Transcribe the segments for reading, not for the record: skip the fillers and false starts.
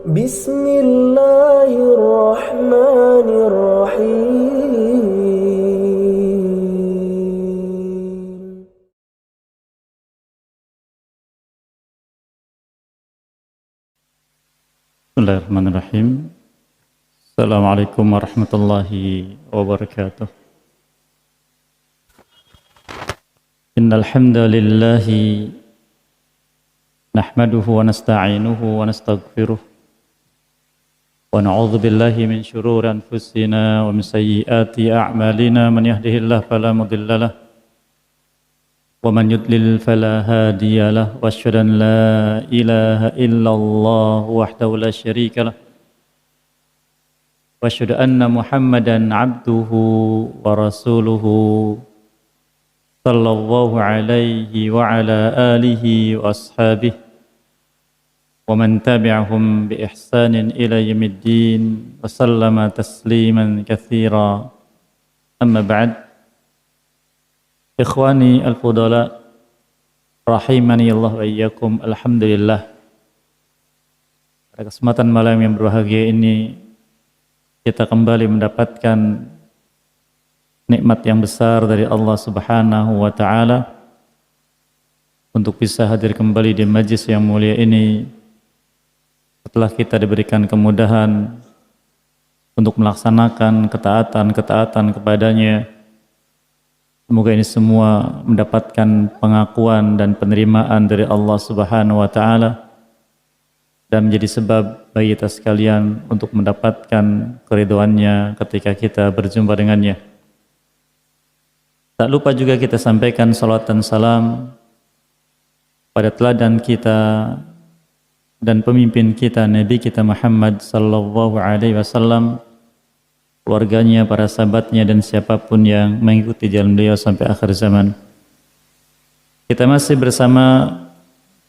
بسم الله الرحمن الرحيم. Bismillahirrahmanirrahim. Assalamualaikum warahmatullahi wabarakatuh. Innal hamdalillahi nahmaduhu wa nasta'inuhu wa nastaghfiruh wa na'udzu billahi min shururi anfusina wa min sayyiati a'malina, man yahdihillahu fala mudhillalah wa man yudlil fala hadiyalah, wa asyhadu an la ilaha illallah wahdahu la syarikalah wa asyhadu anna Muhammadan abduhu wa rasuluhu sallallahu alaihi wa ala alihi wa ashabihi wa man tabi'ahum bi ihsanin ila yaumiddin wa sallama tasliman katsira. Amma ba'd. Ikhwani al-fudala rahimani Allah wa iyyakum. Alhamdulillah, pada kesempatan malam yang berbahagia ini kita kembali mendapatkan nikmat yang besar dari Allah Subhanahu wa taala untuk bisa hadir kembali di majlis yang mulia ini setelah kita diberikan kemudahan untuk melaksanakan ketaatan kepadanya. Semoga ini semua mendapatkan pengakuan dan penerimaan dari Allah Subhanahu wa taala dan menjadi sebab bagi kita sekalian untuk mendapatkan keridhoannya ketika kita berjumpa dengannya. Tak lupa juga kita sampaikan salawat dan salam pada teladan kita dan pemimpin kita, Nabi kita Muhammad sallallahu alaihi wasallam, keluarganya, para sahabatnya, dan siapapun yang mengikuti jalan beliau sampai akhir zaman. Kita masih bersama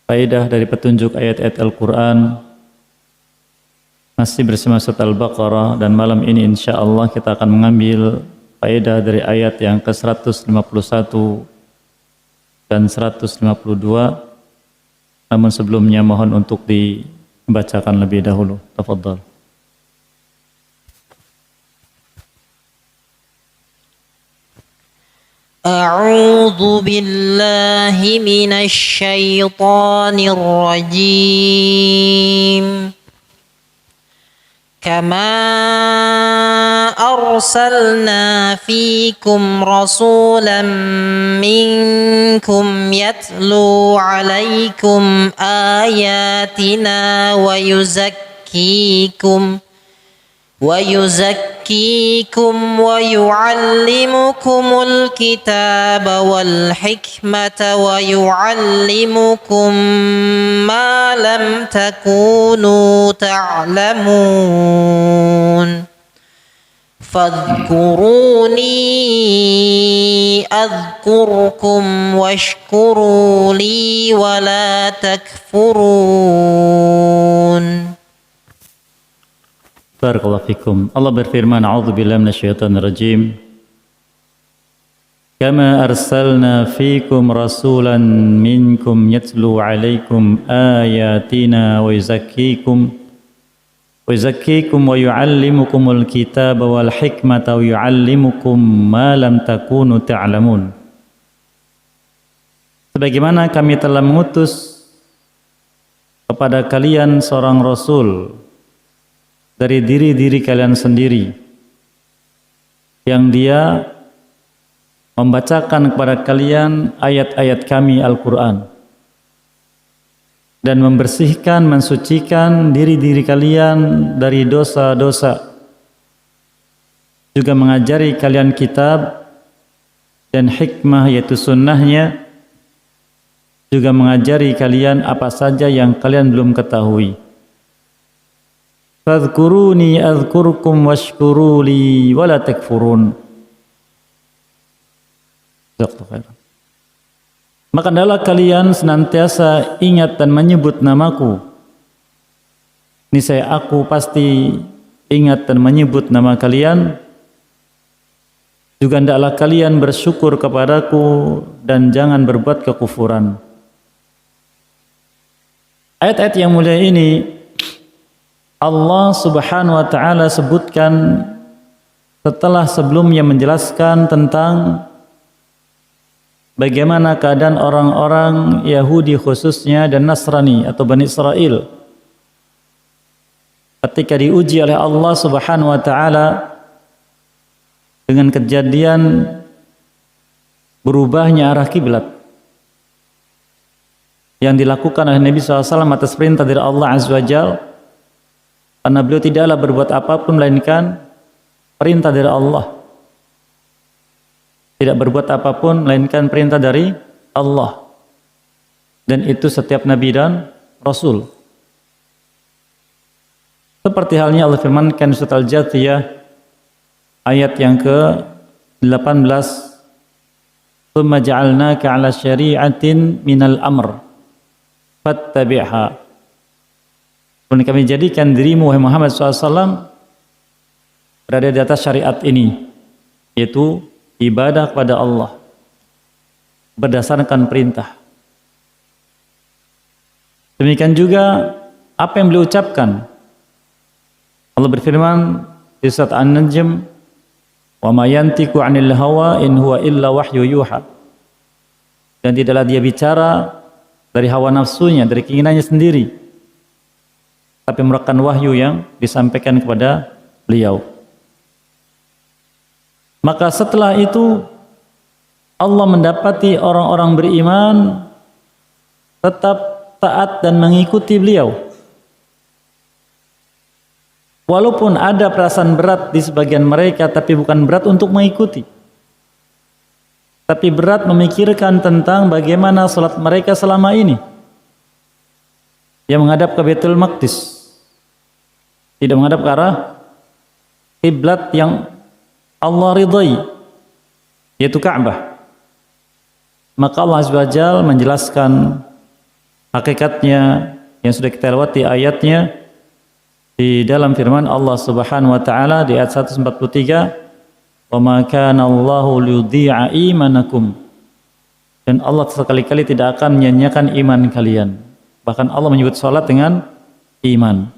faedah dari petunjuk ayat-ayat Al-Quran, masih bersama surat Al-Baqarah, dan malam ini insya Allah kita akan mengambil faedah dari ayat yang ke-151 dan 152. Namun sebelumnya mohon untuk dibacakan lebih dahulu. Tafadhal. أعوذ بالله من الشيطان الرجيم كما أرسلنا فيكم رسولا منكم يتلو عليكم آياتنا ويزكيكم ويعلمكم الكتاب والحكمة ويعلمكم ما لم تكونوا تعلمون فاذكروني أذكركم واشكروا لي ولا تكفرون. Barakallahu fikum. Allah berfirman, a'udzubillahi minasyaitonir rajim. Kama arsalna fikum rasulan minkum yatlu 'alaikum ayatina wa yuzakkikum wa yu'allimukumul kitaba wal hikmata wa yu'allimukum ma lam takunu ta'lamun. Sebagaimana kami telah mengutus kepada kalian seorang rasul dari diri kalian sendiri, yang dia membacakan kepada kalian ayat-ayat kami Al-Quran dan membersihkan, mensucikan diri kalian dari dosa-dosa, juga mengajari kalian kitab dan hikmah yaitu sunnahnya, juga mengajari kalian apa saja yang kalian belum ketahui. Fadhkuruni adhkurkum washkuru li wala takfurun. Maka hendaklah kalian senantiasa ingat dan menyebut namaku. Niscaya aku pasti ingat dan menyebut nama kalian. Juga hendaklah kalian bersyukur kepadaku dan jangan berbuat kekufuran. Ayat-ayat yang mulia ini Allah Subhanahu wa taala sebutkan setelah sebelumnya menjelaskan tentang bagaimana keadaan orang-orang Yahudi khususnya dan Nasrani atau Bani Israel ketika diuji oleh Allah Subhanahu wa taala dengan kejadian berubahnya arah kiblat yang dilakukan oleh Nabi SAW atas perintah dari Allah Azza wa Jalla, karena beliau tidaklah berbuat apapun melainkan perintah dari Allah, tidak berbuat apapun melainkan perintah dari Allah, dan itu setiap Nabi dan Rasul. Seperti halnya Allah firmankan di surat Al-Jathiyah ayat yang ke-18, "Tsumma ja'alnaka 'ala syari'atin minal amr fattabi'ha." Dan kami jadikan dirimu wahai Muhammad SAW berada di atas syariat ini, yaitu ibadah kepada Allah berdasarkan perintah. Demikian juga apa yang beliau ucapkan. Allah berfirman di surat An-Najm, "Wa ma yantiqu 'anil hawa in huwa illa wahyu yuha." Dan tidaklah dia bicara dari hawa nafsunya, dari keinginannya sendiri, tapi merupakan wahyu yang disampaikan kepada beliau. Maka setelah itu Allah mendapati orang-orang beriman tetap taat dan mengikuti beliau. Walaupun ada perasaan berat di sebagian mereka, tapi bukan berat untuk mengikuti, tapi berat memikirkan tentang bagaimana salat mereka selama ini yang menghadap ke Baitul Maqdis, tidak menghadap ke arah kiblat yang Allah ridai, yaitu Ka'bah. Maka Allah Azza wa Jalla menjelaskan hakikatnya yang sudah kita lewati ayatnya di dalam firman Allah Subhanahu wa taala di ayat 143, "Wa ma kana Allahu liyudhi'a imanakum." Dan Allah sekali-kali tidak akan menyanyiakan iman kalian. Bahkan Allah menyebut salat dengan iman.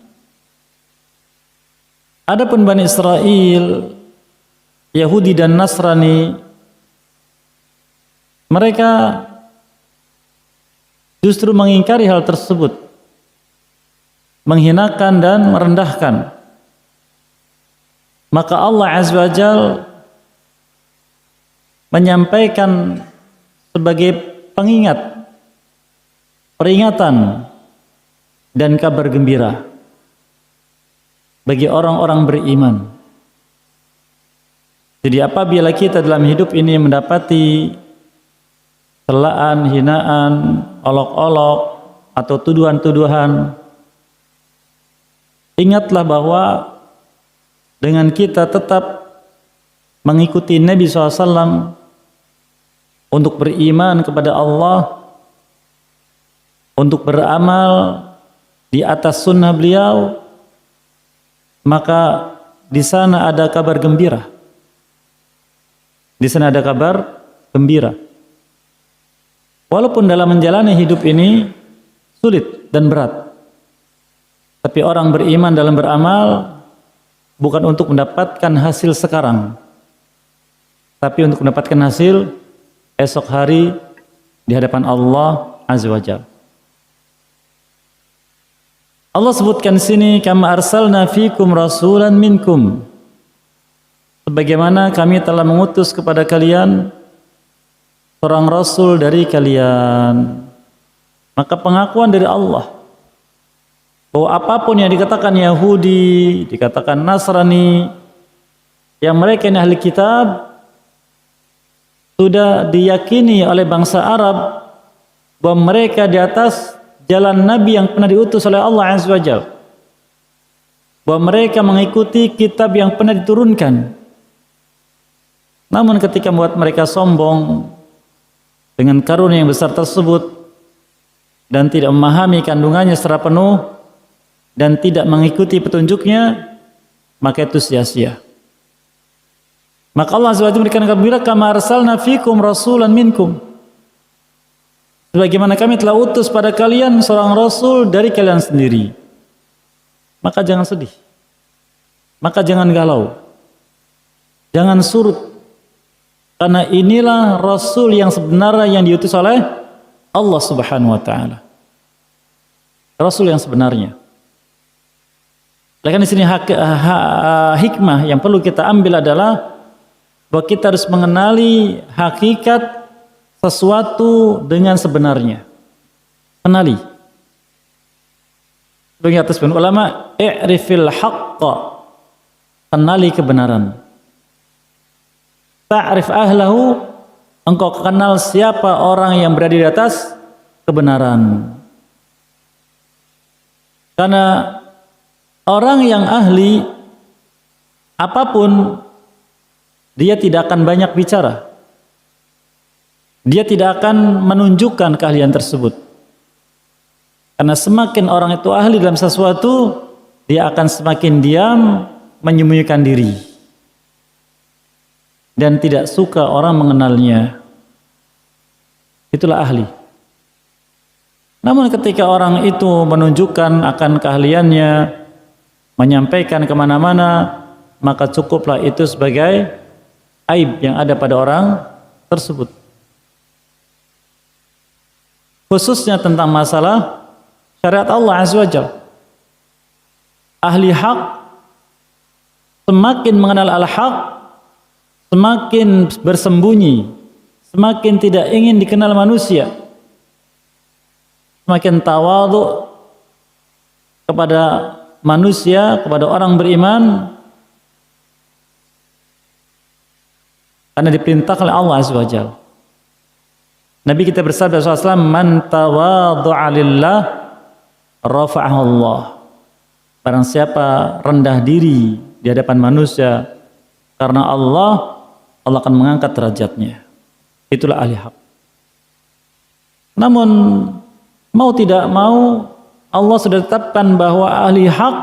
Adapun Bani Israel, Yahudi dan Nasrani, mereka justru mengingkari hal tersebut, menghinakan dan merendahkan. Maka Allah Azza wa Jalla menyampaikan sebagai pengingat, peringatan dan kabar gembira bagi orang-orang beriman. Jadi apabila kita dalam hidup ini mendapati celaan, hinaan, olok-olok atau tuduhan-tuduhan, ingatlah bahwa dengan kita tetap mengikuti Nabi SAW untuk beriman kepada Allah, untuk beramal di atas sunnah beliau, maka di sana ada kabar gembira. Di sana ada kabar gembira. Walaupun dalam menjalani hidup ini sulit dan berat, tapi orang beriman dalam beramal bukan untuk mendapatkan hasil sekarang, tapi untuk mendapatkan hasil esok hari di hadapan Allah Azza wa Jalla. Allah sebutkan sini, "Kama arsalna fikum rasulan minkum." Sebagaimana kami telah mengutus kepada kalian seorang rasul dari kalian. Maka pengakuan dari Allah bahwa apapun yang dikatakan Yahudi, dikatakan Nasrani, yang mereka ini ahli kitab, sudah diyakini oleh bangsa Arab bahwa mereka di atas jalan Nabi yang pernah diutus oleh Allah Azza wa Jalla, bahwa mereka mengikuti kitab yang pernah diturunkan. Namun ketika membuat mereka sombong dengan karunia yang besar tersebut dan tidak memahami kandungannya secara penuh dan tidak mengikuti petunjuknya, maka itu sia-sia. Maka Allah Azza wa Jalla memberikan kabar, "Kama arsalna fikum rasulan minkum." Sebagaimana kami telah utus pada kalian seorang rasul dari kalian sendiri. maka jangan sedih. Maka jangan galau. Jangan surut. Karena inilah Rasul yang sebenarnya yang diutus oleh Allah Subhanahu wa taala. Rasul yang sebenarnya. Oleh karena di sini hikmah yang perlu kita ambil adalah bahwa kita harus mengenali hakikat sesuatu dengan sebenarnya. Kenali. Bagi atas ulama, i'rifil haqqa. Kenali kebenaran. Ta'rif ahlahu, engkau kenal siapa orang yang berada di atas kebenaran. Karena orang yang ahli apapun, dia tidak akan banyak bicara. Dia tidak akan menunjukkan keahlian tersebut. Karena semakin orang itu ahli dalam sesuatu, dia akan semakin diam, menyembunyikan diri. Dan tidak suka orang mengenalnya. Itulah ahli. Namun ketika orang itu menunjukkan akan keahliannya, menyampaikan kemana-mana, maka cukuplah itu sebagai aib yang ada pada orang tersebut. Khususnya tentang masalah syariat Allah Azza wa Jalla. Ahli hak semakin mengenal al-haq, semakin bersembunyi, semakin tidak ingin dikenal manusia, semakin tawadhu kepada manusia, kepada orang beriman, karena diperintahkan oleh Allah Azza wa Jalla. Nabi kita bersabda SAW, man tawadhu'a lillah rafa'ahu Allah. Barang siapa rendah diri di hadapan manusia karena Allah, Allah akan mengangkat derajatnya. Itulah ahli hak. Namun mau tidak mau, Allah sudah tetapkan bahwa ahli hak,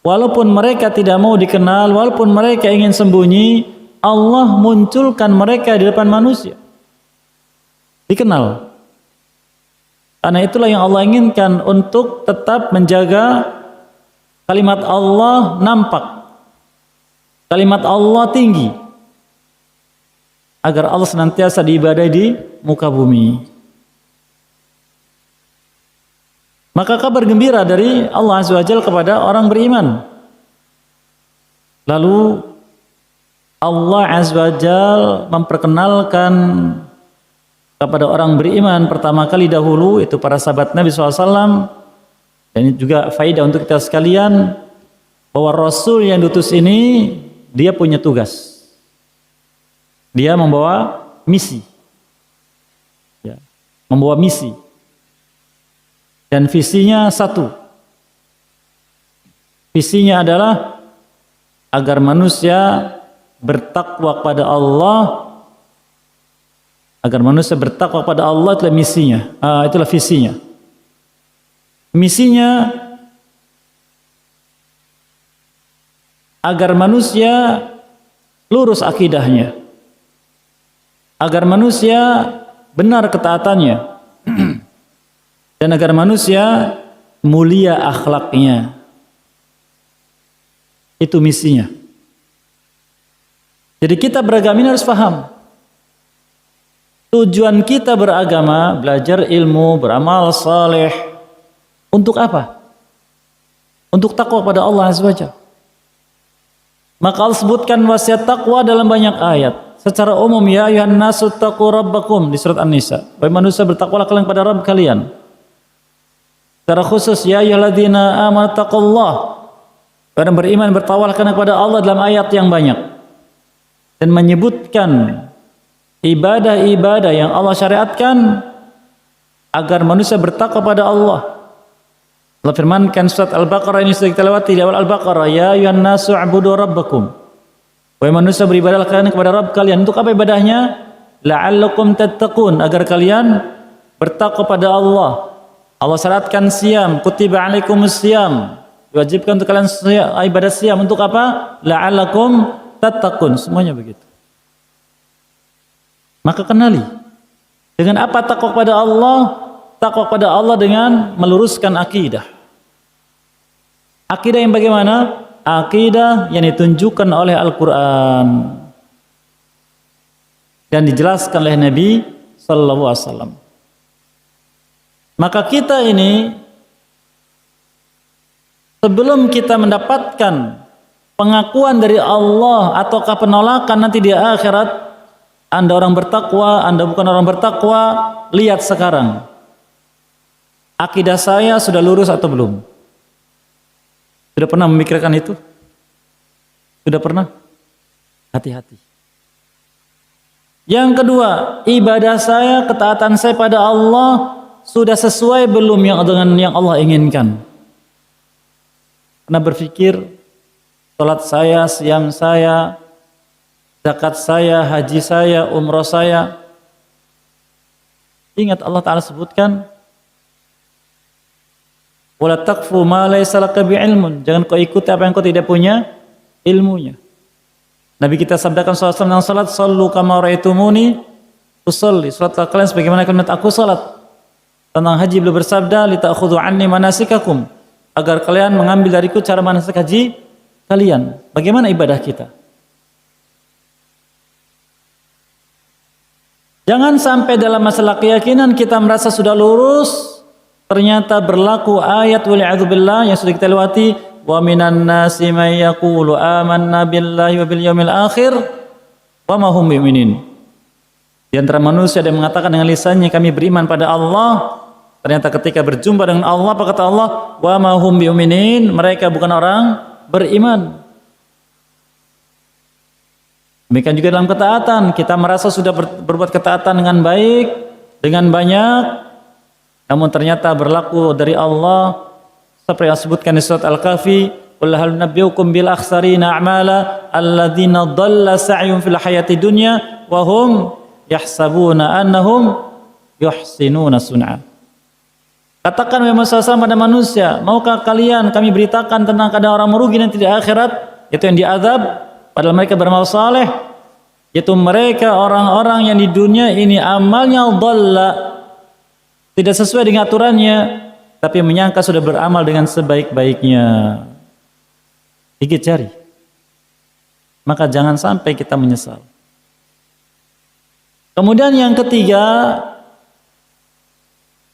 walaupun mereka tidak mau dikenal, walaupun mereka ingin sembunyi, Allah munculkan mereka di depan manusia. Dikenal. Karena itulah yang Allah inginkan, untuk tetap menjaga kalimat Allah nampak, kalimat Allah tinggi, agar Allah senantiasa diibadahi di muka bumi. Maka kabar gembira dari Allah Azza wa Jalla kepada orang beriman. Lalu Allah Azza wa Jalla memperkenalkan kepada orang beriman pertama kali dahulu, itu para sahabat Nabi SAW. Dan ini juga faedah untuk kita sekalian, bahwa Rasul yang diutus ini, dia punya tugas. Dia membawa misi. Ya, membawa misi. Dan visinya satu. Visinya adalah agar manusia bertakwa kepada Allah. Agar manusia bertakwa kepada Allah, itulah misinya. Itulah visinya. Misinya agar manusia lurus akidahnya, agar manusia benar ketaatannya, dan agar manusia mulia akhlaknya. Itu misinya. Jadi kita beragama ini harus paham. Tujuan kita beragama, belajar ilmu, beramal saleh, untuk apa? Untuk takwa pada Allah Azza wa Jalla. Maka Allah sebutkan wasiat takwa dalam banyak ayat. Secara umum, ya ayuhan nasu taqu rabbakum, di surat An-Nisa. Wahai manusia, bertakwalah kalian pada Rabb kalian. Secara khusus, ya ayyuhalladzina amanu taqullah. Orang beriman bertakwalah kepada Allah dalam ayat yang banyak. Dan menyebutkan ibadah-ibadah yang Allah syariatkan agar manusia bertakwa pada Allah. Allah firmankan surat Al-Baqarah, ini sudah kita lewati di awal Al-Baqarah, ya ayyuhan nasu u'budu rabbakum. Wahai manusia, beribadahlah kalian kepada Rabb kalian. Untuk apa ibadahnya? La'allakum tattaqun, agar kalian bertakwa pada Allah. Allah syaratkan siam, kutiba alaikumus siam, diwajibkan untuk kalian ibadah siam. Untuk apa? La'allakum tattaqun, semuanya begitu. Maka kenali dengan apa takwa kepada Allah? Takwa kepada Allah dengan meluruskan akidah. Akidah yang bagaimana? Akidah yang ditunjukkan oleh Al-Quran dan dijelaskan oleh Nabi Sallallahu Alaihi Wasallam. Maka kita ini sebelum kita mendapatkan pengakuan dari Allah ataukah penolakan nanti di akhirat, Anda orang bertakwa, Anda bukan orang bertakwa, lihat sekarang. Akidah saya sudah lurus atau belum? Sudah pernah memikirkan itu? Sudah pernah? Hati-hati. Yang kedua, ibadah saya, ketaatan saya pada Allah sudah sesuai belum dengan yang Allah inginkan? Pernah berpikir, salat saya, siam saya, zakat saya, haji saya, umrah saya. Ingat Allah Ta'ala sebutkan, wala taqfu ma laysa laka bi'ilmun. Jangan kau ikuti apa yang kau tidak punya ilmunya. Nabi kita sabdakan SAW tentang salat, sallu kama ra'aitumuni usolli. Salatlah kalian sebagaimana kalian melihat aku salat. Tentang haji beliau bersabda, lita'khudhu anni manasikakum. Agar kalian mengambil dariku cara manasik haji kalian. Bagaimana ibadah kita? Jangan sampai dalam masalah keyakinan kita merasa sudah lurus, ternyata berlaku ayat wal'iyadzubillah yang sudah kita lewati, wa minan nasi may yaqulu amanna billahi wa bil yaumil akhir wa ma hum bi'minin. Di antara manusia ada yang mengatakan dengan lisannya kami beriman pada Allah, ternyata ketika berjumpa dengan Allah apa kata Allah? Wa ma hum bi'minin, mereka bukan orang beriman. Demikian juga dalam ketaatan, kita merasa sudah berbuat ketaatan dengan baik, dengan banyak, namun ternyata berlaku dari Allah seperti yang disebutkan di surat Al-Kahfi, qul hal nabiyukum bil akhsarina a'mala alladzina dhalla sa'yuhum fil hayati dunya wa hum yahsabuna annahum yuhsinuna sun'a. Katakan wahai Muhammad pada manusia, maukah kalian kami beritakan tentang keadaan orang merugi nanti di akhirat, yaitu yang diazab padahal mereka beramal saleh, yaitu mereka orang-orang yang di dunia ini amalnya dhalla, tidak sesuai dengan aturannya, tapi menyangka sudah beramal dengan sebaik-baiknya. Gigit jari. Maka jangan sampai kita menyesal. Kemudian yang ketiga,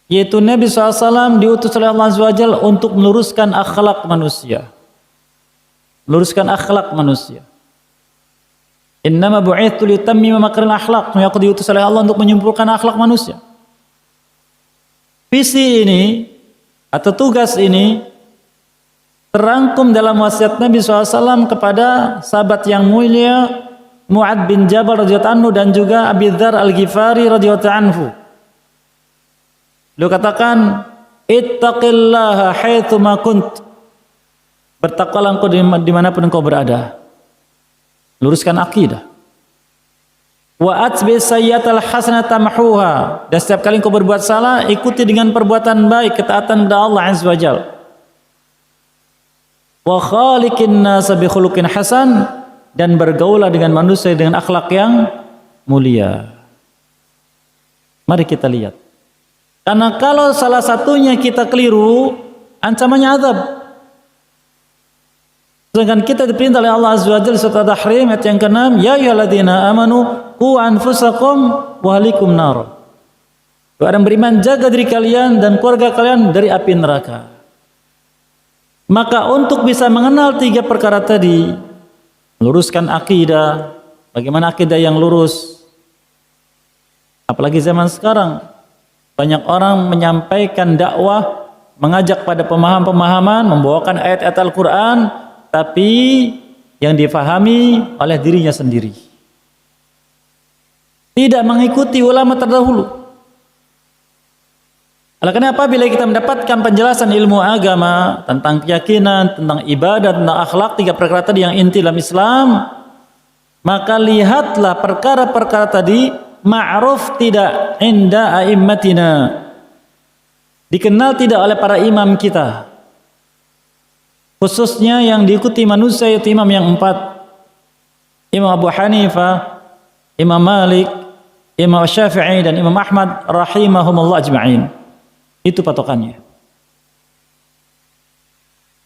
yaitu Nabi SAW diutus oleh Allah SWT untuk meluruskan akhlak manusia. Meluruskan akhlak manusia. Innama bu'itsu litammima makarimul akhlaq. Aku diutus oleh Allah untuk menyempurnakan akhlak manusia. Visi ini atau tugas ini terangkum dalam wasiat Nabi SAW kepada sahabat yang mulia Mu'ad bin Jabal radhiyallahu anhu dan juga Abi Dzar Al-Ghifari radhiyallahu anhu. Beliau katakan, ittaqillaha haitsu ma kunt. Bertakwalah engkau dimanapun engkau berada. Luruskan akidah. Wa atbi sayyatal hasanata mahruha. Dan setiap kali engkau berbuat salah, ikuti dengan perbuatan baik, ketaatan kepada Allah Azza wa Jalla. Wa khaliqin nasa bi khuluqin hasan, dan bergaulah dengan manusia dengan akhlak yang mulia. Mari kita lihat. Karena kalau salah satunya kita keliru, ancamannya azab. Sedangkan kita diperintah oleh Allah Azza wa Jalla surat At-Tahrim ayat yang ke-6, ya ayyuhalladzina amanu qu anfusakum wa ahlikum nar. Orang beriman, jaga diri kalian dan keluarga kalian dari api neraka. Maka untuk bisa mengenal tiga perkara tadi, meluruskan akidah, bagaimana akidah yang lurus. Apalagi zaman sekarang, banyak orang menyampaikan dakwah, mengajak pada pemahaman-pemahaman, membawakan ayat-ayat Al-Quran, tapi yang difahami oleh dirinya sendiri. Tidak mengikuti ulama terdahulu. Oleh karena apabila kita mendapatkan penjelasan ilmu agama tentang keyakinan, tentang ibadah, tentang akhlak, tiga perkara tadi yang inti dalam Islam, maka lihatlah perkara-perkara tadi ma'ruf tidak inda a'immatina, dikenal tidak oleh para imam kita, khususnya yang diikuti manusia, yaitu imam yang empat, Imam Abu Hanifah, Imam Malik, Imam Syafi'i, dan Imam Ahmad rahimahumullah ajma'in. Itu patokannya.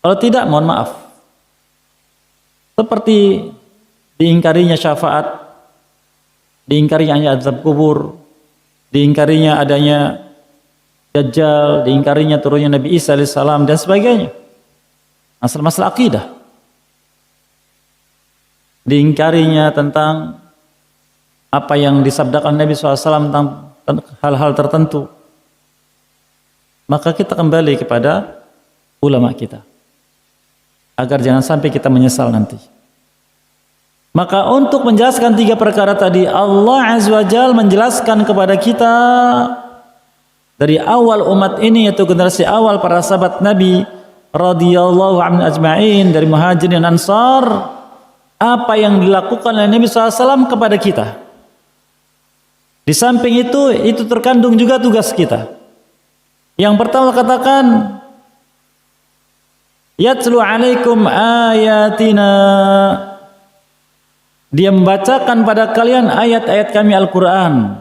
Kalau tidak, mohon maaf. Seperti diingkarinya syafaat, diingkarinya azab kubur, diingkarinya adanya Dajjal, diingkarinya turunnya Nabi Isa alaihissalam dan sebagainya. Masalah-masalah akidah. Diingkarinya tentang apa yang disabdakan Nabi SAW tentang hal-hal tertentu. Maka kita kembali kepada ulama kita, agar jangan sampai kita menyesal nanti. Maka untuk menjelaskan 3 perkara tadi, Allah Azza wa Jalla menjelaskan kepada kita dari awal umat ini, yaitu generasi awal para sahabat Nabi radhiyallahu anhum ajma'in, dari Muhajirin dan Ansar, apa yang dilakukan oleh Nabi SAW kepada kita. Di samping itu terkandung juga tugas kita. Yang pertama katakan, yatlu alaikum ayatina, dia membacakan pada kalian ayat-ayat kami Al-Quran.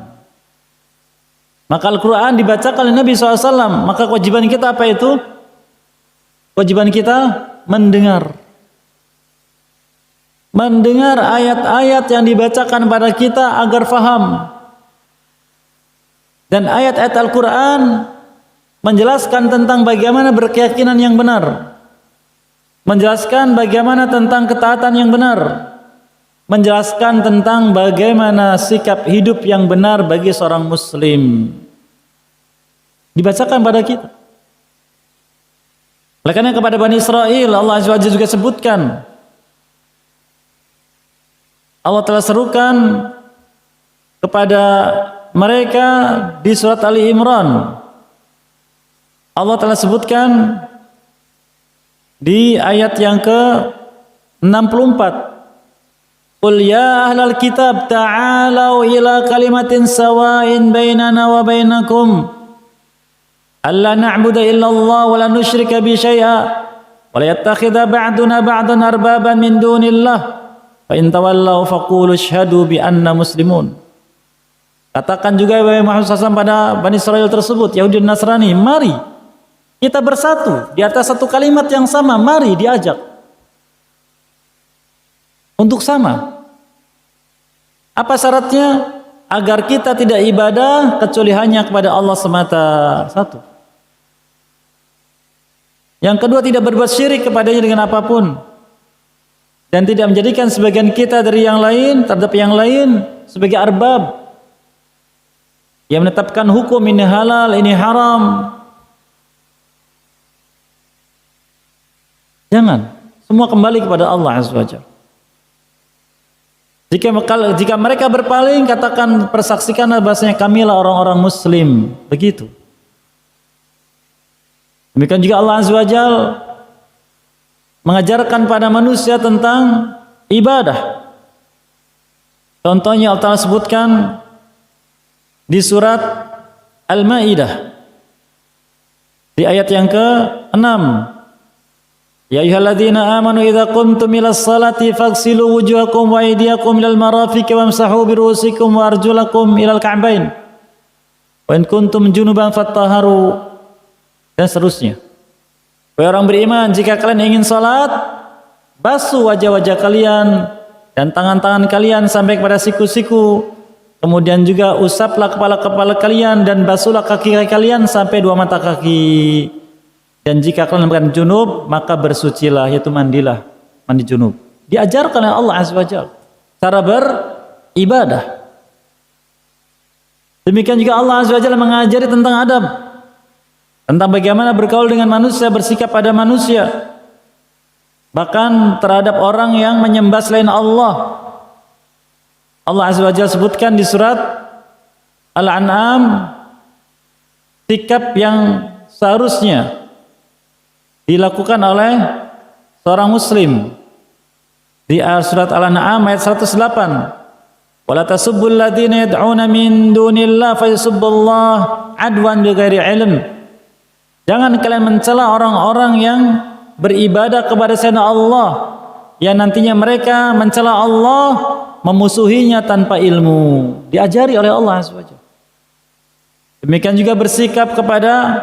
Maka Al-Quran dibacakan oleh Nabi SAW. Maka kewajiban kita apa itu? Kewajiban kita mendengar. Mendengar ayat-ayat yang dibacakan pada kita agar faham. Dan ayat-ayat Al-Quran menjelaskan tentang bagaimana berkeyakinan yang benar. Menjelaskan bagaimana tentang ketaatan yang benar. Menjelaskan tentang bagaimana sikap hidup yang benar bagi seorang muslim. Dibacakan pada kita. Oleh karena kepada Bani Israel Allah Azza wa Jalla juga sebutkan, Allah telah serukan kepada mereka di surat Ali Imran. Allah telah sebutkan di ayat yang ke-64, Qul ya ahlal kitab ta'alau ila kalimatin sawa'in bainana wa bainakum alla na'budu illa Allah wa la nusyrika bi syai'a wa la yattakhidha ba'duna ba'dan arbaban min dunillah fa in tawallaw faqulu asyhadu bi anna muslimun. Katakan juga wahai Muhammad SAW pada Bani Israel tersebut, Yahudi dan Nasrani, mari kita bersatu di atas satu kalimat yang sama, mari diajak untuk sama. Apa syaratnya? Agar kita tidak ibadah kecuali hanya kepada Allah semata, satu. Yang kedua, tidak berbuat syirik kepadanya dengan apapun, dan tidak menjadikan sebagian kita dari yang lain terhadap yang lain sebagai arbab yang menetapkan hukum ini halal, ini haram. Jangan, semua kembali kepada Allah Azza wa Jalla. Jika mereka berpaling, katakan, persaksikanlah bahasanya kamilah orang-orang muslim. Begitu. Demikian juga Allah Azza wa Jalla mengajarkan pada manusia tentang ibadah. Contohnya Allah Ta'ala sebutkan di surat Al-Maidah di ayat yang ke-6, Ya ayyuhalladzina amanu idza qumtum ilas salati faghsilu wujuhakum wa aydiyakum ilal marafiqi wamsahu bi ru'usikum wa arjulakum ilal ka'bain wa in kuntum junuban fattaharu, dan seterusnya. Wahai orang beriman, jika kalian ingin salat, basuh wajah-wajah kalian dan tangan-tangan kalian sampai kepada siku-siku, kemudian juga usaplah kepala-kepala kalian dan basuhlah kaki kalian sampai 2 mata kaki. Dan jika kalian bukan junub, maka bersucilah, yaitu mandilah, mandi junub. Diajarkan oleh Allah Azza wa Jalla cara beribadah. Demikian juga Allah Azza wa Jalla mengajari tentang adab, tentang bagaimana bergaul dengan manusia, bersikap pada manusia, bahkan terhadap orang yang menyembah selain Allah. Allah Azza wa Jalla sebutkan di surat Al-An'am sikap yang seharusnya dilakukan oleh seorang muslim di surat Al-An'am ayat 108. Wala tasubbul ladzina yad'una min dunillah fayasubbullaha adwan bighairi ilm. Jangan kalian mencela orang-orang yang beribadah kepada selain Allah, yang nantinya mereka mencela Allah, memusuhinya tanpa ilmu. Diajari oleh Allah SWT. Demikian juga bersikap kepada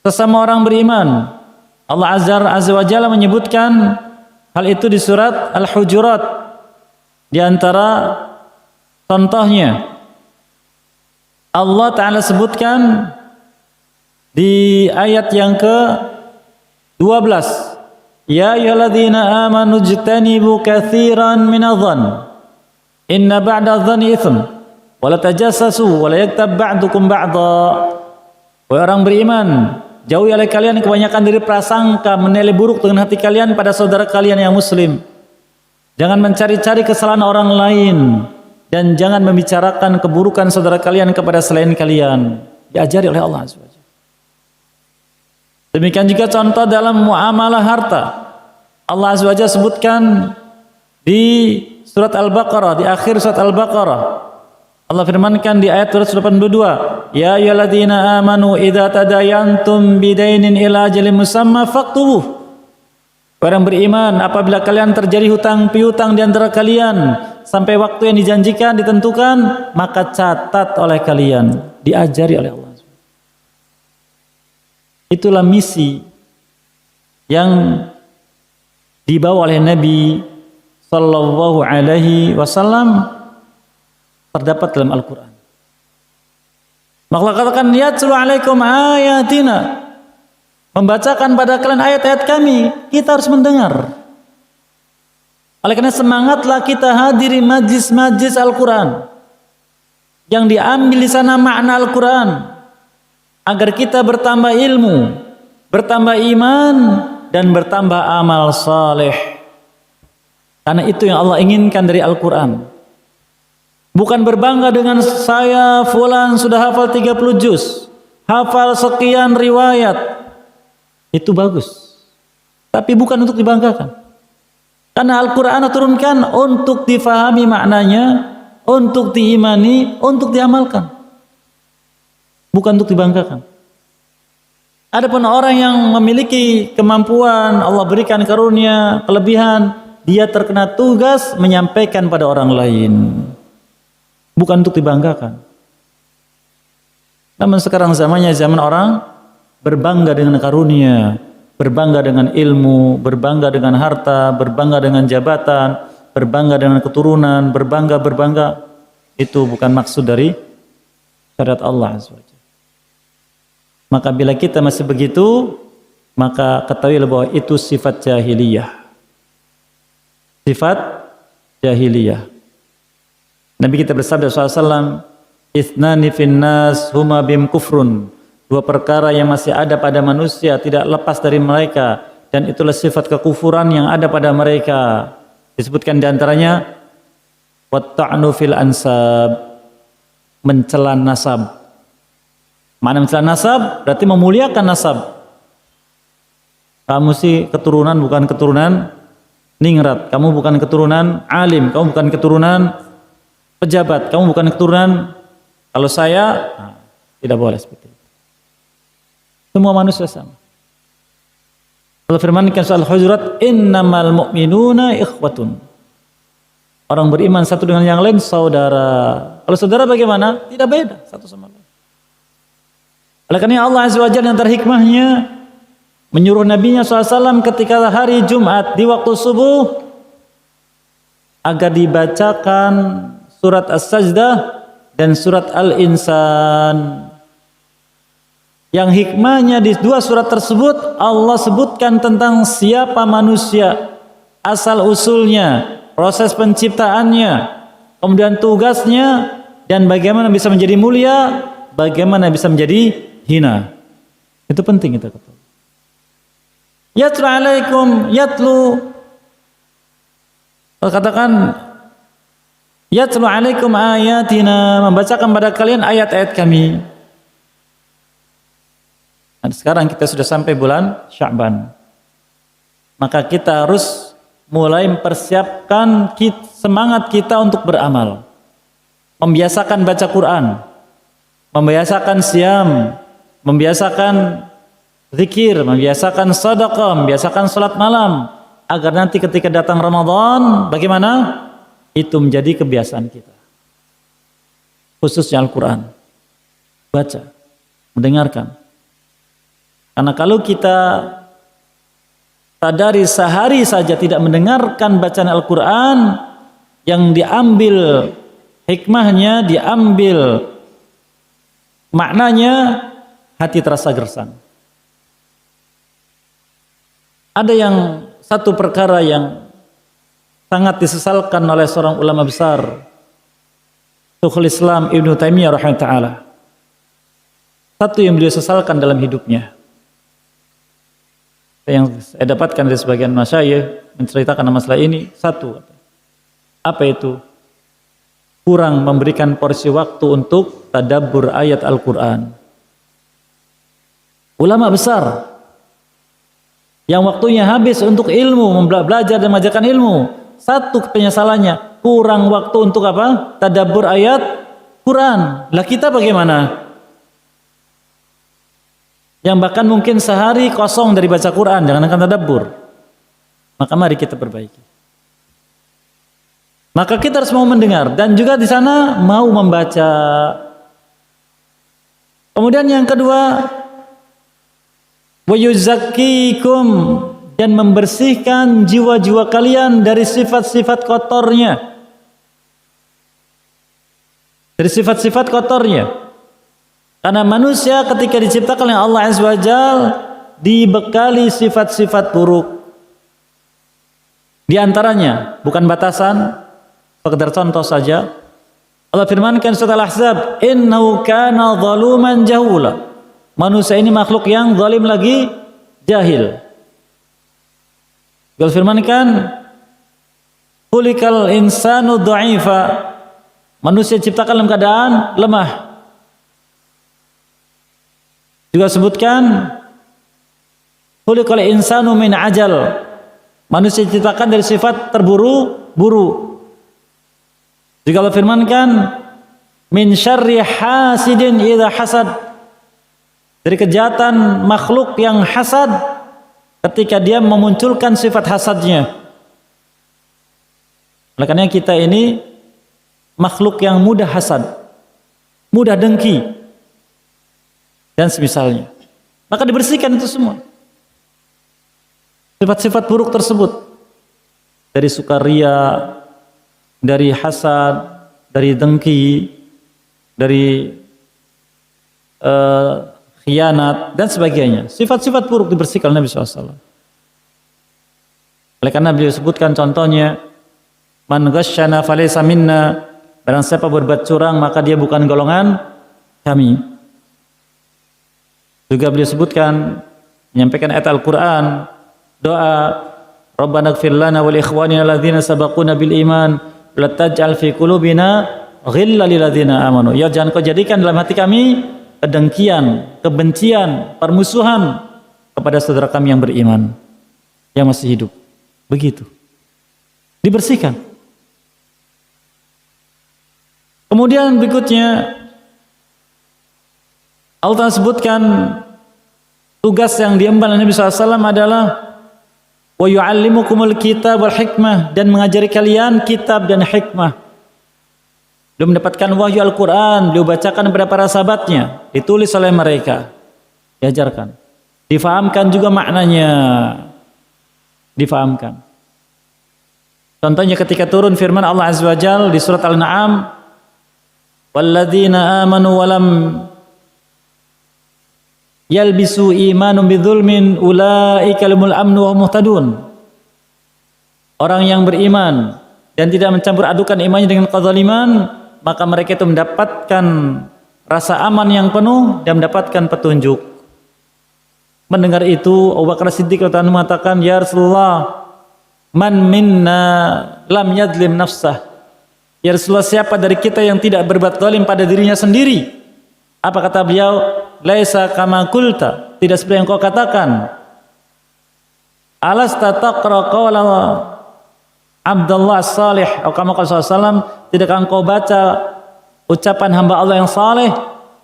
sesama orang beriman, Allah Azza wa Jalla menyebutkan hal itu di surat Al-Hujurat. Di antara contohnya Allah Ta'ala sebutkan di ayat yang ke-12, ya ayyuhalladzina amanu ijtanibu katsiran minadh-dhann inna ba'dadh-dhanni itsm wa la tajassasu wa la yaktab ba'dukum ba'dha. Wahai orang beriman, jauhi oleh kalian kebanyakan dari prasangka, menilai buruk dengan hati kalian pada saudara kalian yang muslim. Jangan mencari-cari kesalahan orang lain dan jangan membicarakan keburukan saudara kalian kepada selain kalian. Diajari oleh Allah SWT. Demikian juga contoh dalam muamalah harta. Allah SWT sebutkan di surat Al-Baqarah, di akhir surat Al-Baqarah. Allah firmankan di ayat 182, ya ayyuhalladzina amanu idza tadayantum bidainin ila ajalin musamma faktubuh. Orang beriman, apabila kalian terjadi hutang piutang di antara kalian sampai waktu yang dijanjikan ditentukan, maka catat oleh kalian. Diajari oleh Allah. Itulah misi yang dibawa oleh Nabi sallallahu alaihi wasallam, terdapat dalam Al-Quran. Maka katakan yatlu alaikum ayatina, membacakan pada kalian ayat-ayat kami, kita harus mendengar. Oleh karena semangatlah kita hadiri majlis-majlis Al-Quran yang diambil di sana makna Al-Quran, agar kita bertambah ilmu, bertambah iman, dan bertambah amal saleh. Karena itu yang Allah inginkan dari Al-Quran. Bukan berbangga dengan saya fulan sudah hafal 30 juz, hafal sekian riwayat. Itu bagus, tapi bukan untuk dibanggakan. Karena Al-Quran turunkan untuk difahami maknanya, untuk diimani, untuk diamalkan, bukan untuk dibanggakan. Adapun orang yang memiliki kemampuan, Allah berikan karunia, kelebihan, dia terkena tugas menyampaikan pada orang lain, bukan untuk dibanggakan. Namun sekarang zamannya zaman orang berbangga dengan karunia, berbangga dengan ilmu, berbangga dengan harta, berbangga dengan jabatan, berbangga dengan keturunan, berbangga. Itu bukan maksud dari syariat Allah SWT. Maka bila kita masih begitu, maka ketahuilah bahwa itu sifat jahiliyah. Sifat jahiliyah. Nabi kita bersabda SAW, "Ithnani finnas huma bim kufrun." Dua perkara yang masih ada pada manusia tidak lepas dari mereka, dan itulah sifat kekufuran yang ada pada mereka. Disebutkan diantaranya watta'nu fil ansab, mencela nasab. Mana mencela nasab? Berarti memuliakan nasab. Kamu sih keturunan bukan keturunan ningrat, kamu bukan keturunan alim, kamu bukan keturunan pejabat, kamu bukan keturunan kalau saya, tidak boleh seperti itu. Semua manusia sama. Allah firmankan soal Hujurat, innamal mu'minuna ikhwatun. Orang beriman satu dengan yang lain saudara. Kalau saudara bagaimana? Tidak beda satu sama lain. Oleh karena Allah Azza wa Jalla yang terhikmahnya menyuruh Nabinya SAW ketika hari Jumat di waktu subuh agar dibacakan surat As-Sajdah dan surat Al-Insan. Yang hikmahnya di dua surat tersebut Allah sebutkan tentang siapa manusia, asal usulnya, proses penciptaannya, kemudian tugasnya, dan bagaimana bisa menjadi mulia, bagaimana bisa menjadi hina. Itu penting kita ketahui. Yatlu alaikum, yatlu, katakan yatlu alaikum ayatina, membacakan pada kalian ayat-ayat kami. Dan sekarang kita sudah sampai bulan Sya'ban. Maka kita harus mulai mempersiapkan semangat kita untuk beramal. Membiasakan baca Quran, membiasakan siam, membiasakan zikir, membiasakan sedekah, membiasakan salat malam, agar nanti ketika datang Ramadan, bagaimana? Itu menjadi kebiasaan kita. Khususnya Al-Quran. Baca, mendengarkan. Karena kalau kita sadari sehari saja tidak mendengarkan bacaan Al-Quran yang diambil hikmahnya, diambil maknanya, hati terasa gersang. Ada yang satu perkara yang sangat disesalkan oleh seorang ulama besar, Syekhul Islam Ibnu Taimiyah rahimahullah taala. Satu yang beliau sesalkan dalam hidupnya, yang saya dapatkan dari sebagian masyayikh menceritakan masalah ini, satu, apa itu? Kurang memberikan porsi waktu untuk tadabbur ayat Al-Quran. Ulama besar yang waktunya habis untuk ilmu, belajar dan mengajarkan ilmu, satu penyesalannya, kurang waktu untuk apa? Tadabbur ayat Quran. Lah kita bagaimana? Yang bahkan mungkin sehari kosong dari baca Quran, jangankan tadabbur. Maka mari kita perbaiki. Maka kita harus mau mendengar dan juga di sana mau membaca. Kemudian yang kedua, wa yuzakkikum, dan membersihkan jiwa-jiwa kalian dari sifat-sifat kotornya. Dari sifat-sifat kotornya. Karena manusia ketika diciptakan oleh Allah Azza wa Jalla dibekali sifat-sifat buruk. Di antaranya, bukan batasan, sekedar contoh saja, Allah firmankan surat Al-Ahzab, innahu kana zaluman jahula. Manusia ini makhluk yang zalim lagi jahil. Allah firmankan, khuliqal insanu dha'ifa. Manusia diciptakan dalam keadaan lemah. Juga sebutkan, khuliqal insanu min ajal. Manusia diciptakan dari sifat terburu-buru. Juga Allah firmankan, min syarri hasidin idza hasad. Dari kejahatan makhluk yang hasad ketika dia memunculkan sifat hasadnya. Oleh karena kita ini makhluk yang mudah hasad, mudah dengki, dan semisalnya. Maka dibersihkan itu semua. Sifat-sifat buruk tersebut. Dari sukaria, dari hasad, dari dengki, dari khianat dan sebagainya. Sifat-sifat buruk dibersihkan oleh Nabi SAW. Oleh karena beliau sebutkan contohnya, man ghasyana falaysa minna, barang siapa berbuat curang maka dia bukan golongan kami. Juga beliau sebutkan, menyampaikan ayat Al-Quran, doa, Rabbana ighfir lana wa li ikhwanina alladzina sabaquna bil iman, la taj'al fi qulubina ghillan lil ladzina amanu. Ya jangan kau jadikan dalam hati kami kedengkian, kebencian, permusuhan kepada saudara kami yang beriman, yang masih hidup. Begitu. Dibersihkan. Kemudian berikutnya Allah sebutkan tugas yang diemban oleh Nabi SAW adalah wa yu'allimukumul kitab wal hikmah, dan mengajari kalian kitab dan hikmah. Beliau mendapatkan wahyu Al-Quran, beliau bacakan kepada para sahabatnya, ditulis oleh mereka, diajarkan, difahamkan juga maknanya, difahamkan. Contohnya ketika turun firman Allah Azza wa Jalla di surat Al-An'am, walladzina amanu walam yalbisu imanum bidzulmin ulaika lumul amnu wa muhtadun. Orang yang beriman dan tidak mencampur adukan imannya dengan kezaliman, maka mereka itu mendapatkan rasa aman yang penuh dan mendapatkan petunjuk. Mendengar itu, Abu Bakar Siddiq radhiyallahu anhu mengatakan, ya Rasulullah, man minna lam yadlim nafsah. Ya Rasulullah, siapa dari kita yang tidak berbuat zalim pada dirinya sendiri? Apa kata beliau? Laisa kama qulta, tidak seperti yang kau katakan. Alasta taqra qawla Abdullah Salih, atau kama qala sallallahu, tidakkah engkau baca ucapan hamba Allah yang saleh?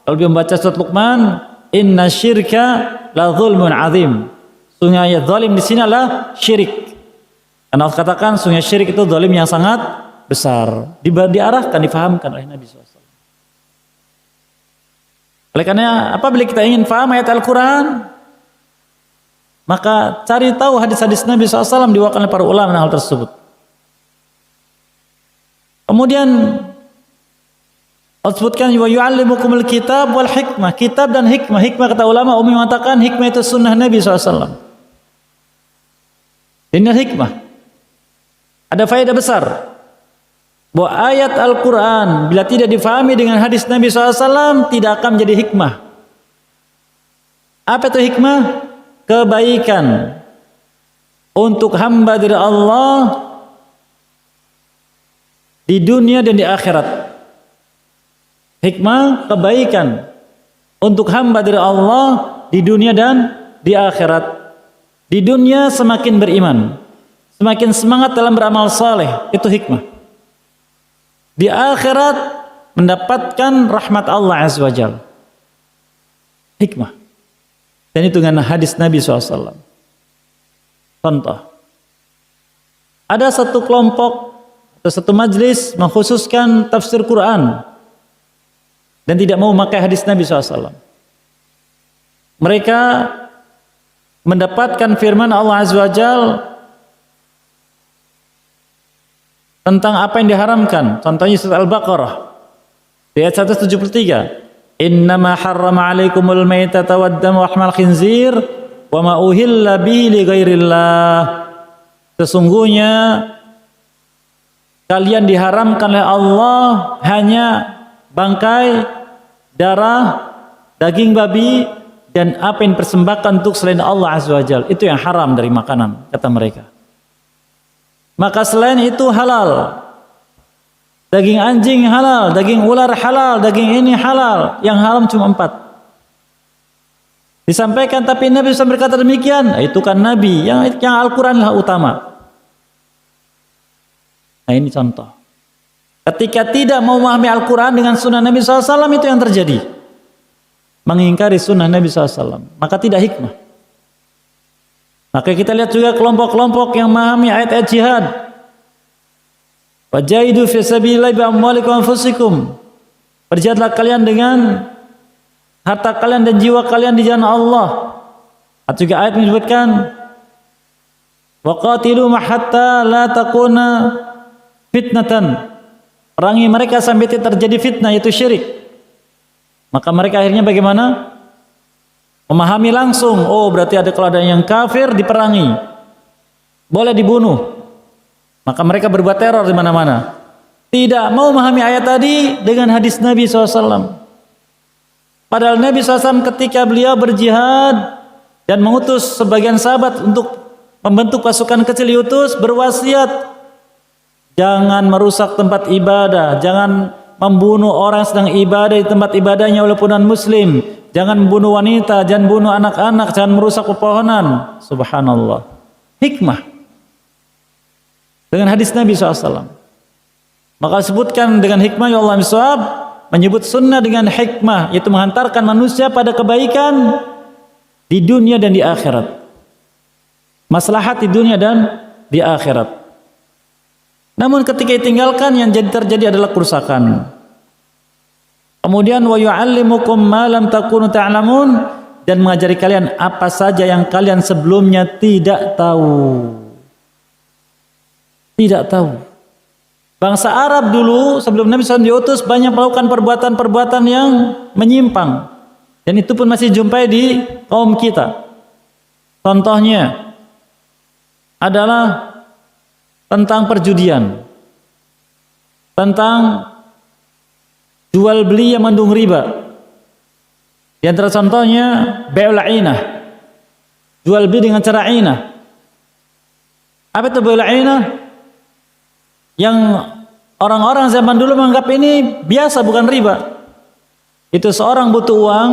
Kalau dia membaca surat Luqman, inna syirka la zulmun azim. Sungguh ayat zalim di sini adalah syirik. Karena Allah katakan sungguh syirik itu zalim yang sangat besar. Diarahkan, difahamkan oleh Nabi SAW. Oleh karena apabila kita ingin paham ayat Al-Quran, Maka cari tahu hadis-hadis Nabi SAW diwakilkan oleh para ulama hal tersebut. Kemudian Allah sebutkan wa yu'allimukumul kitab wal hikmah. Kitab dan hikmah. Hikmah kata ulama umum mengatakan hikmah itu sunnah Nabi SAW. Ini hikmah. Ada faedah besar bahwa ayat Al-Quran bila tidak difahami dengan hadis Nabi SAW tidak akan menjadi hikmah. Apa itu hikmah? Kebaikan untuk hamba dari Allah di dunia dan di akhirat. Hikmah kebaikan untuk hamba dari Allah di dunia dan di akhirat. Di dunia semakin beriman, semakin semangat dalam beramal saleh, itu hikmah. Di akhirat mendapatkan rahmat Allah Azza wa Jalla. Hikmah. Dan itu dengan hadis Nabi SAW. Contoh. Ada satu kelompok atau satu majlis mengkhususkan tafsir Quran dan tidak mau memakai hadis Nabi SAW. Mereka mendapatkan firman Allah Azza wa Jalla tentang apa yang diharamkan. Contohnya surat Al-Baqarah di ayat 173. Innama harrama alaikumul maitata waddama wa lahmal khinzir wa ma uhilla bihi li ghairillah. Sesungguhnya kalian diharamkan oleh Allah hanya bangkai, darah, daging babi dan apa yang dipersembahkan untuk selain Allah Azza wa Jalla. Itu yang haram dari makanan, kata mereka. Maka selain itu halal. Daging anjing halal, daging ular halal, daging ini halal. Yang haram cuma 4. Disampaikan tapi Nabi SAW berkata demikian. Itu kan Nabi, yang Al-Quran lah utama. Nah ini contoh. Ketika tidak mau memahami Al-Quran dengan sunnah Nabi SAW, itu yang terjadi. Mengingkari sunnah Nabi SAW. Maka tidak hikmah. Maka kita lihat juga kelompok-kelompok yang memahami ayat-ayat jihad. Wajahidu fi sabilillahi bi amwalikum wa anfusikum. Berjihadlah kalian dengan harta kalian dan jiwa kalian di jalan Allah. Atau juga ayat menyebutkan waqatilu hatta la takuna fitnatan. Perangi mereka sampai tidak terjadi fitnah, yaitu syirik. Maka mereka akhirnya bagaimana? Memahami langsung, oh berarti kalau ada yang kafir diperangi, boleh dibunuh. Maka mereka berbuat teror di mana-mana. Tidak mau memahami ayat tadi dengan hadis Nabi SAW. Padahal Nabi SAW ketika beliau berjihad dan mengutus sebagian sahabat untuk membentuk pasukan kecil, diutus berwasiat, jangan merusak tempat ibadah, jangan membunuh orang sedang ibadah di tempat ibadahnya walaupun non-muslim, jangan membunuh wanita, jangan bunuh anak-anak, jangan merusak pepohonan. Subhanallah. Hikmah dengan hadis Nabi SAW. Maka sebutkan dengan hikmah ya Allah miswab, menyebut sunnah dengan hikmah, yaitu menghantarkan manusia pada kebaikan di dunia dan di akhirat. Maslahat di dunia dan di akhirat. Namun ketika ditinggalkan, yang terjadi adalah kerusakan. Kemudian wa yu'allimukum ma lam takunu ta'lamun, dan mengajari kalian apa saja yang kalian sebelumnya tidak tahu. Tidak tahu. Bangsa Arab dulu sebelum Nabi SAW diutus banyak melakukan perbuatan-perbuatan yang menyimpang. Dan itu pun masih jumpai di kaum kita. Contohnya adalah tentang perjudian. Tentang jual beli yang mengandung riba. Di antara contohnya bai'ul 'ainah. Jual beli dengan cara 'ainah. Apa itu bai'ul 'ainah? Yang orang-orang zaman dulu menganggap ini biasa, bukan riba. Itu seorang butuh uang,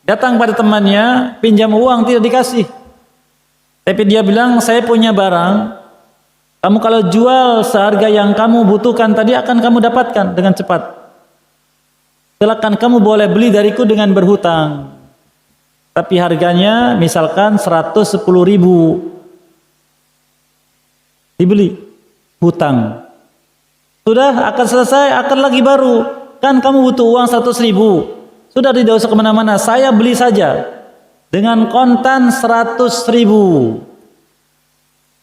datang pada temannya, pinjam uang, tidak dikasih. Tapi dia bilang, saya punya barang, kamu kalau jual seharga yang kamu butuhkan tadi akan kamu dapatkan dengan cepat. Silakan kamu boleh beli dariku dengan berhutang. Tapi harganya misalkan 110.000. Dibeli. Hutang. Sudah akan selesai, akan lagi baru. Kan kamu butuh uang 100.000. Sudah tidak usah kemana-mana, saya beli saja dengan kontan 100.000.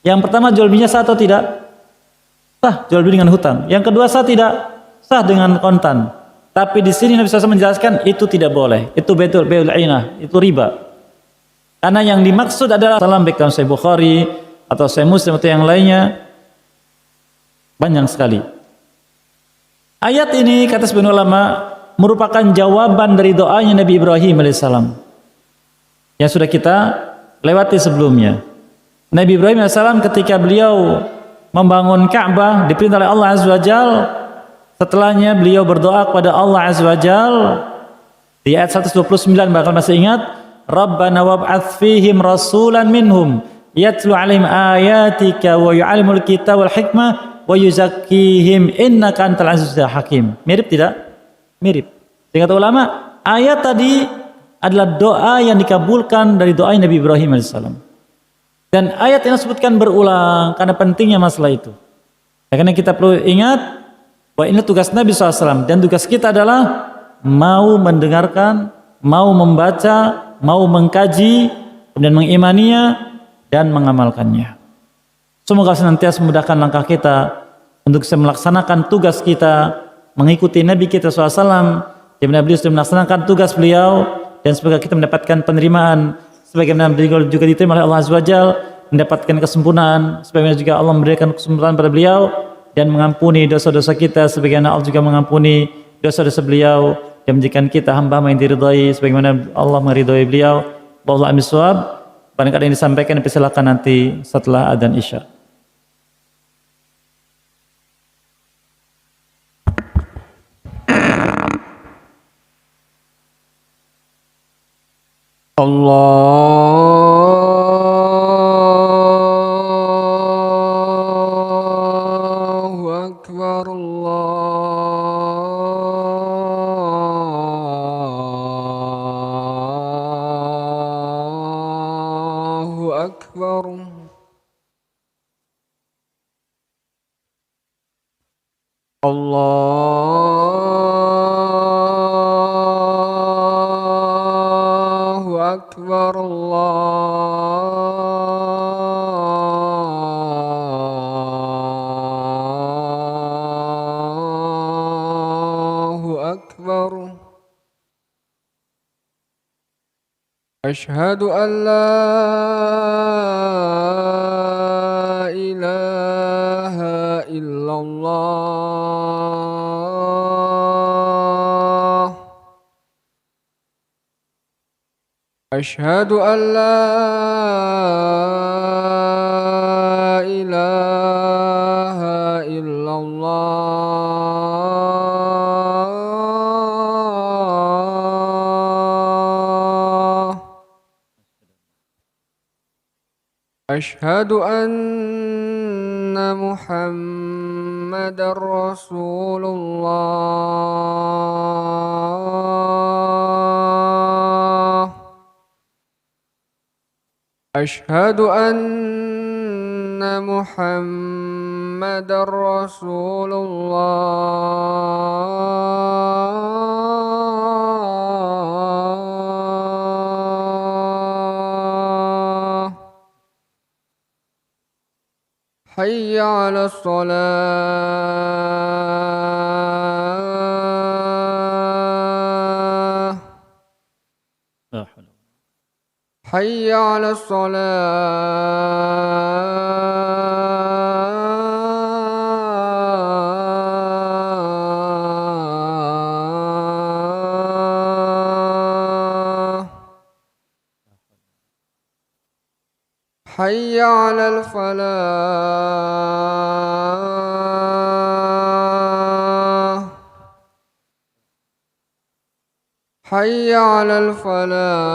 Yang pertama jual belinya sah atau tidak? Sah, jual beli dengan hutang. Yang kedua sah tidak? Sah dengan kontan. Tapi di sini Nabi SAW menjelaskan itu tidak boleh. Itu betul bai'ul ainah, itu riba. Karena yang dimaksud adalah salam baik dalam Sahih Bukhari atau Sahih Muslim atau yang lainnya banyak sekali. Ayat ini kata sebagian ulama merupakan jawaban dari doanya Nabi Ibrahim alaihissalam yang sudah kita lewati sebelumnya. Nabi Ibrahim alaihissalam ketika beliau membangun Ka'bah diperintah oleh Allah Azza wa Jalla, setelahnya beliau berdoa kepada Allah Azza wa Jalla di ayat 129 bakal masih ingat, Rabbana wab'ats fihim rasulan minhum yatlu 'alaihim ayatika wa yu'allimul kitaba wal hikmah wa yuzakkihim innaka antal azizul hakim. Mirip tidak? Mirip. Sehingga kata ulama, ayat tadi adalah doa yang dikabulkan dari doa Nabi Ibrahim alaihissalam. Dan ayat yang disebutkan berulang karena pentingnya masalah itu. Karena kita perlu ingat bahwa ini tugas Nabi SAW dan tugas kita adalah mau mendengarkan, mau membaca, mau mengkaji, kemudian mengimaninya dan mengamalkannya. Semoga senantiasa memudahkan langkah kita untuk bisa melaksanakan tugas kita, mengikuti Nabi kita SAW, di mana beliau sudah melaksanakan tugas beliau, dan semoga kita mendapatkan penerimaan, sebagaimana beliau juga diterima oleh Allah Azza wa Jalla, mendapatkan kesempurnaan, sebagaimana juga Allah memberikan kesempurnaan pada beliau, dan mengampuni dosa-dosa kita, sebagaimana Allah juga mengampuni dosa-dosa beliau, dan menjadikan kita hamba yang diridhai, sebagaimana Allah meridhai beliau. Wallahu a'lam bishawab. Barangkali yang disampaikan dipersilakan nanti setelah adzan Isya. Allahu Akbar, Allahu Akbar. Allahu Akbar, Allahu Akbar. Asyhadu an la ilaha illallah. Asyhadu an la ilaha illallah. Asyhadu anna Muhammadar Rasulullah. Asyhadu anna Muhammadar Rasulullah. Hayya 'alas shalah. Hayya 'alas shalah. Hayya 'alal falah. Hayya 'alal falah.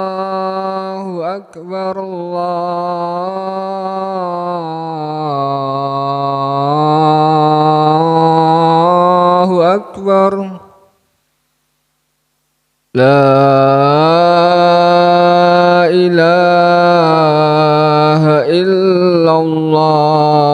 Allahu Akbar, Allahu Akbar. لا إله إلا الله.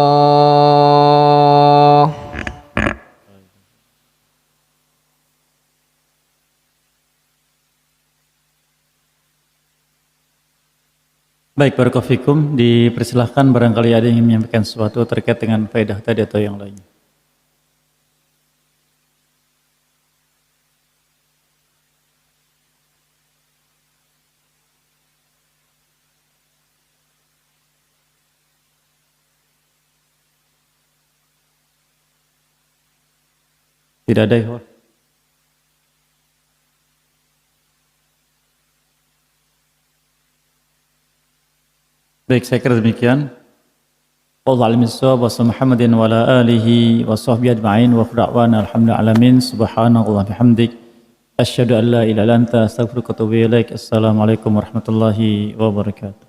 Baik, barakallahu fikum, dipersilahkan barangkali ada yang ingin menyampaikan sesuatu terkait dengan faedah tadi atau yang lainnya. Tidak ada, ikhwah. Baik, saya kira demikian. Wallahu a'lam bishawab. Wa Muhammadin wa ala alihi wa sahbihi ajma'in wa da'wana alhamdulillahi alamin. Subhanallahi bihamdik asyhadu an la ilaha illa anta astaghfiruka wa atubu ilaik. Assalamualaikum warahmatullahi wabarakatuh.